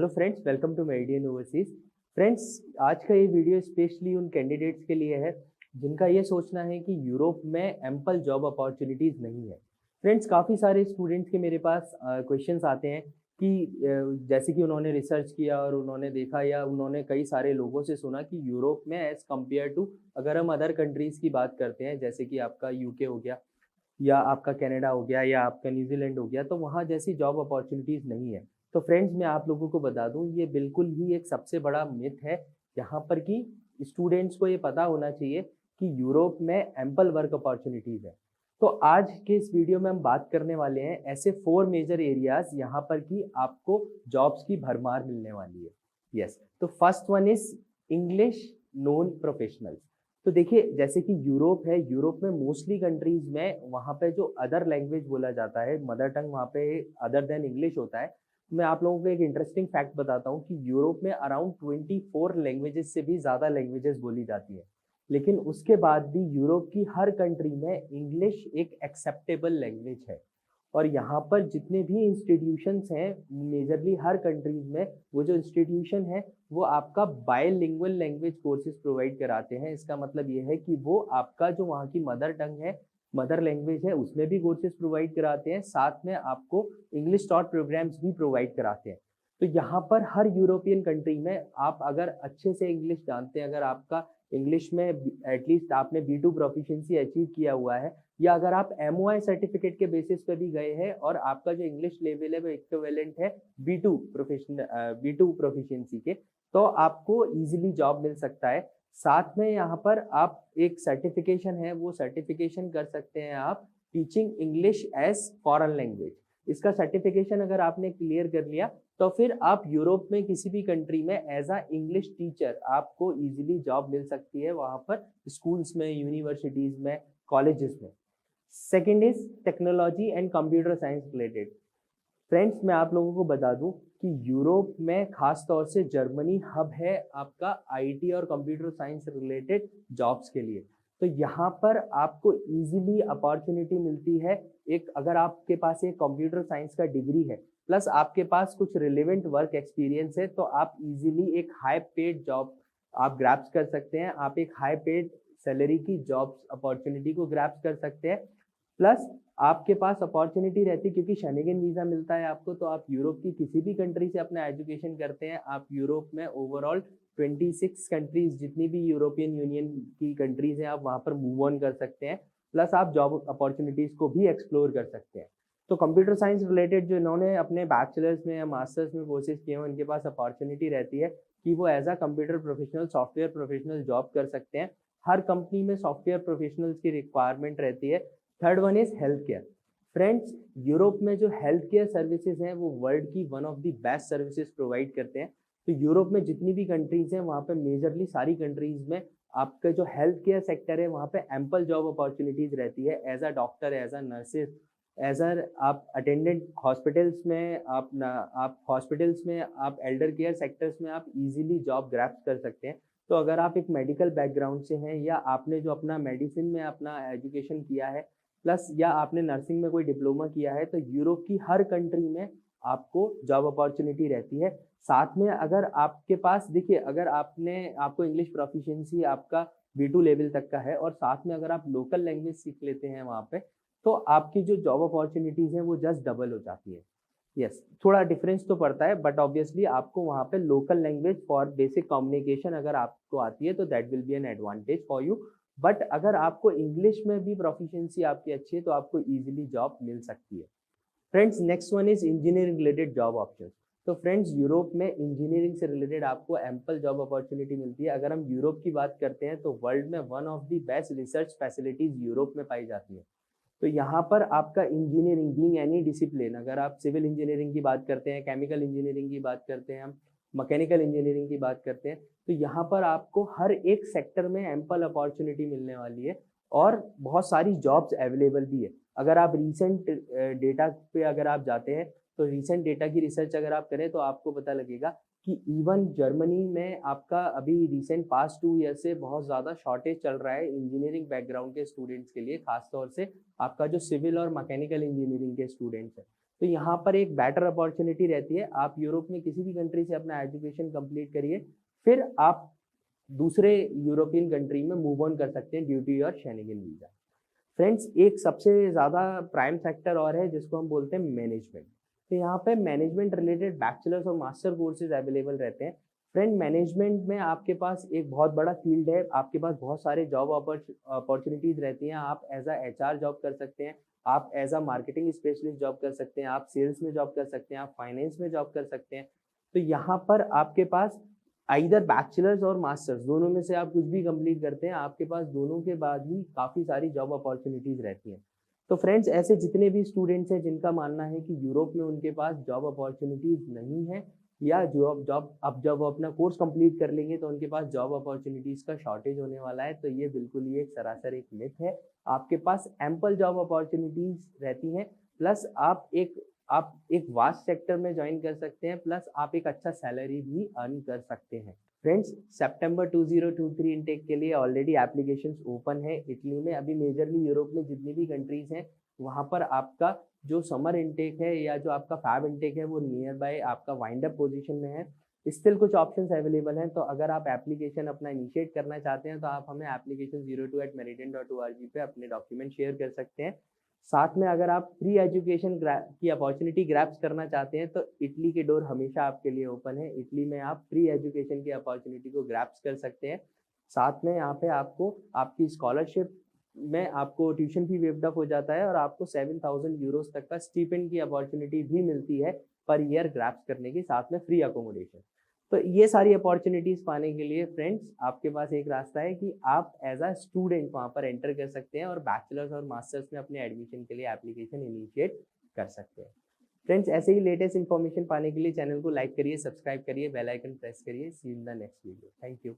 Hello friends, welcome to Median Overseas. Friends, आज का ये वीडियो स्पेशली उन कैंडिडेट्स के लिए है जिनका ये सोचना है कि यूरोप में एम्पल जॉब अपॉर्चुनिटीज़ नहीं है। फ्रेंड्स, काफ़ी सारे स्टूडेंट्स के मेरे पास क्वेश्चंस आते हैं कि जैसे कि उन्होंने रिसर्च किया और उन्होंने देखा या उन्होंने कई सारे लोगों से सुना कि यूरोप में एज़ कम्पेयर टू अगर हम अदर कंट्रीज़ की बात करते हैं, जैसे कि आपका यूके हो गया या आपका कनाडा हो गया या आपका न्यूजीलैंड हो गया, तो वहाँ जैसी जॉब अपॉर्चुनिटीज़ नहीं है। तो फ्रेंड्स, मैं आप लोगों को बता दूँ, ये बिल्कुल ही एक सबसे बड़ा मिथ है। यहाँ पर कि स्टूडेंट्स को ये पता होना चाहिए कि यूरोप में एम्पल वर्क अपॉर्चुनिटीज़ है। तो आज के इस वीडियो में हम बात करने वाले हैं ऐसे 4 मेजर एरियाज़ यहाँ पर कि आपको जॉब्स की भरमार मिलने वाली है। यस, तो first one is English non professionals. तो देखिए, जैसे कि यूरोप है, यूरोप में मोस्टली कंट्रीज़ में वहाँ पे जो अदर लैंग्वेज बोला जाता है, मदर टंग वहाँ पे अदर देन इंग्लिश होता है। मैं आप लोगों को एक इंटरेस्टिंग फैक्ट बताता हूँ कि यूरोप में अराउंड 24 लैंग्वेजेस से भी ज़्यादा लैंग्वेजेस बोली जाती है। लेकिन उसके बाद भी यूरोप की हर कंट्री में इंग्लिश एक एक्सेप्टेबल लैंग्वेज है। और यहाँ पर जितने भी इंस्टीट्यूशंस हैं, मेजरली हर कंट्रीज़ में वो जो इंस्टीट्यूशन है, वो आपका बायलिंगुअल लैंग्वेज कोर्सेज़ प्रोवाइड कराते हैं। इसका मतलब ये है कि वो आपका जो वहाँ की मदर टंग है, मदर लैंग्वेज है, उसमें भी कोर्सेज़ प्रोवाइड कराते हैं, साथ में आपको इंग्लिश टॉट प्रोग्राम्स भी प्रोवाइड कराते हैं। तो यहाँ पर हर यूरोपियन कंट्री में आप अगर अच्छे से इंग्लिश जानते हैं, अगर आपका इंग्लिश में एटलीस्ट आपने B2 प्रोफिशिएंसी अचीव किया हुआ है, या अगर आप MOI सर्टिफिकेट के बेसिस पे भी गए हैं और आपका जो इंग्लिश लेवल है वो इक्विवेलेंट है B2 प्रोफिशिएंसी के, तो आपको इजीली जॉब मिल सकता है। साथ में यहाँ पर आप एक सर्टिफिकेशन है, वो सर्टिफिकेशन कर सकते हैं आप teaching English as foreign language. इसका सर्टिफिकेशन अगर आपने क्लियर कर लिया तो फिर आप यूरोप में किसी भी कंट्री में एज अ इंग्लिश टीचर आपको इजीली जॉब मिल सकती है, वहाँ पर स्कूल्स में, यूनिवर्सिटीज़ में, कॉलेजेस में। Second is technology and computer science related. Friends, मैं आप लोगों को बता दूं कि यूरोप में खास तौर से जर्मनी हब है आपका आईटी और कंप्यूटर साइंस रिलेटेड जॉब्स के लिए। तो यहाँ पर आपको इजीली अपॉर्चुनिटी मिलती है। एक अगर आपके पास एक कंप्यूटर साइंस का डिग्री है प्लस आपके पास कुछ रिलेवेंट वर्क एक्सपीरियंस है, तो आप इजीली एक हाई पेड जॉब आप ग्रैप्स कर सकते हैं। आप एक हाई पेड सैलरी की जॉब अपॉर्चुनिटी को ग्रैप्स कर सकते हैं। प्लस आपके पास अपॉर्चुनिटी रहती है क्योंकि शेंगेन वीज़ा मिलता है आपको, तो आप यूरोप की किसी भी कंट्री से अपना एजुकेशन करते हैं, आप यूरोप में ओवरऑल 26 कंट्रीज, जितनी भी यूरोपियन यूनियन की कंट्रीज हैं, आप वहाँ पर मूव ऑन कर सकते हैं। प्लस आप जॉब अपॉर्चुनिटीज़ को भी एक्सप्लोर कर सकते हैं। तो कंप्यूटर साइंस रिलेटेड जो इन्होंने अपने बैचलर्स में या मास्टर्स में कोर्सेज किए हैं, उनके पास अपॉर्चुनिटी रहती है कि वो as a computer professional, software professional job कर सकते हैं। हर कंपनी में सॉफ्टवेयर प्रोफेशनल्स की रिक्वायरमेंट रहती है। Third one is health care. Friends, Europe में जो हेल्थ केयर सर्विसेज हैं वो वर्ल्ड की one of the best services provide करते हैं। तो यूरोप में जितनी भी कंट्रीज हैं, वहाँ पे मेजरली सारी कंट्रीज में आपका जो हेल्थ केयर सेक्टर है, वहाँ पे एम्पल जॉब अपॉर्चुनिटीज रहती है as a doctor, as a nurses, as a आप अटेंडेंट हॉस्पिटल्स में, आप हॉस्पिटल्स में, आप एल्डर केयर सेक्टर्स में आप इजीली जॉब ग्रैप्स कर सकते हैं। तो अगर आप एक मेडिकल बैकग्राउंड से हैं या आपने जो अपना मेडिसिन में अपना एजुकेशन किया है प्लस या आपने नर्सिंग में कोई डिप्लोमा किया है, तो यूरोप की हर कंट्री में आपको जॉब अपॉर्चुनिटी रहती है। साथ में अगर आपके पास देखिए, अगर आपको इंग्लिश प्रोफिशिएंसी आपका B2 लेवल तक का है और साथ में अगर आप लोकल लैंग्वेज सीख लेते हैं वहाँ पे, तो आपकी जो जॉब अपॉर्चुनिटीज़ हैं वो जस्ट डबल हो जाती है। यस, थोड़ा डिफरेंस तो पड़ता है, बट ऑब्वियसली आपको वहाँ पे local language for basic communication अगर आपको आती है तो that will be an advantage for you. But अगर आपको इंग्लिश में भी प्रोफिशिएंसी आपकी अच्छी है तो आपको इजीली जॉब मिल सकती है। Friends, next one is engineering related job option. तो फ्रेंड्स, यूरोप में इंजीनियरिंग से रिलेटेड आपको एम्पल जॉब अपॉर्चुनिटी मिलती है। अगर हम यूरोप की बात करते हैं तो वर्ल्ड में one of the best research facilities Europe में पाई जाती है। तो यहाँ पर आपका इंजीनियरिंग बीइंग एनी डिसिप्लिन, अगर आप सिविल इंजीनियरिंग की बात करते हैं, केमिकल इंजीनियरिंग की बात करते हैं, हम मैकेनिकल इंजीनियरिंग की बात करते हैं, तो यहाँ पर आपको हर एक सेक्टर में एम्पल अपॉर्चुनिटी मिलने वाली है और बहुत सारी जॉब्स अवेलेबल भी है। अगर आप रीसेंट डेटा पे अगर आप जाते हैं तो रीसेंट डेटा की रिसर्च अगर आप करें तो आपको पता लगेगा कि इवन जर्मनी में आपका अभी रिसेंट पास्ट 2 ईयर से बहुत ज़्यादा शॉर्टेज चल रहा है इंजीनियरिंग बैकग्राउंड के स्टूडेंट्स के लिए, खासतौर से आपका जो सिविल और मैकेनिकल इंजीनियरिंग के स्टूडेंट्स हैं। तो यहाँ पर एक बेटर अपॉर्चुनिटी रहती है। आप यूरोप में किसी भी कंट्री से अपना एजुकेशन कंप्लीट करिए, फिर आप दूसरे यूरोपियन कंट्री में मूव ऑन कर सकते हैं due to your Schengen visa. Friends, एक सबसे ज़्यादा प्राइम फैक्टर और है जिसको हम बोलते हैं मैनेजमेंट। तो यहाँ पे मैनेजमेंट रिलेटेड बैचलर्स और मास्टर कोर्सेज अवेलेबल रहते हैं। फ्रेंड, मैनेजमेंट में आपके पास एक बहुत बड़ा फील्ड है, आपके पास बहुत सारे जॉब अपॉर्चुनिटीज़ रहती हैं। आप एज अ एचआर जॉब कर सकते हैं, आप as a marketing specialist job कर सकते हैं, आप सेल्स में जॉब कर सकते हैं, आप फाइनेंस में जॉब कर सकते हैं। तो यहाँ पर आपके पास आइदर बैचलर्स और मास्टर्स दोनों में से आप कुछ भी कंप्लीट करते हैं, आपके पास दोनों के बाद भी काफ़ी सारी जॉब अपॉर्चुनिटीज़ रहती हैं। तो फ्रेंड्स, ऐसे जितने भी स्टूडेंट्स हैं जिनका मानना है कि यूरोप में उनके पास जॉब अपॉर्चुनिटीज़ नहीं है, या जब वो अपना कोर्स कंप्लीट कर लेंगे तो उनके पास जॉब अपॉर्चुनिटीज़ का शॉर्टेज होने वाला है, तो ये बिल्कुल ही एक सरासर एक मिथ है। आपके पास एम्पल जॉब अपॉर्चुनिटीज़ रहती हैं, प्लस आप एक वास्ट सेक्टर में ज्वाइन कर सकते हैं, प्लस आप एक अच्छा सैलरी भी अर्न कर सकते हैं। फ्रेंड्स, सितंबर 2023 इनटेक के लिए ऑलरेडी एप्लीकेशंस ओपन है इटली में। अभी मेजरली यूरोप में जितनी भी कंट्रीज हैं वहाँ पर आपका जो समर इनटेक है या जो आपका फैब इनटेक है वो नियर बाय आपका वाइंड अप पोजीशन में है। स्टिल कुछ ऑप्शंस अवेलेबल हैं, तो अगर आप एप्लीकेशन अपना इनिशिएट करना चाहते हैं तो आप हमें एप्लीकेशन 02@meridian.org पे अपने डॉक्यूमेंट शेयर कर सकते हैं। साथ में अगर आप फ्री एजुकेशन की अपॉर्चुनिटी ग्रैब्स करना चाहते हैं तो इटली के डोर हमेशा आपके लिए ओपन है। इटली में आप फ्री एजुकेशन की अपॉर्चुनिटी को ग्रैब्स कर सकते हैं। साथ में यहाँ पे आपको आपकी स्कॉलरशिप में आपको ट्यूशन फी वेव्ड ऑफ हो जाता है और आपको 7,000 यूरोस तक का स्टीपेंड की अपॉर्चुनिटी भी मिलती है पर ईयर ग्रैब्स करने के, साथ में फ्री अकोमोडेशन। तो ये सारी अपॉर्चुनिटीज़ पाने के लिए फ्रेंड्स आपके पास एक रास्ता है कि आप एज अ स्टूडेंट वहाँ पर एंटर कर सकते हैं और बैचलर्स और मास्टर्स में अपने एडमिशन के लिए एप्लीकेशन इनिशिएट कर सकते हैं। फ्रेंड्स, ऐसे ही लेटेस्ट इन्फॉर्मेशन पाने के लिए चैनल को लाइक करिए, सब्सक्राइब करिए, बेल आइकन प्रेस करिए। See you in the next video. Thank you.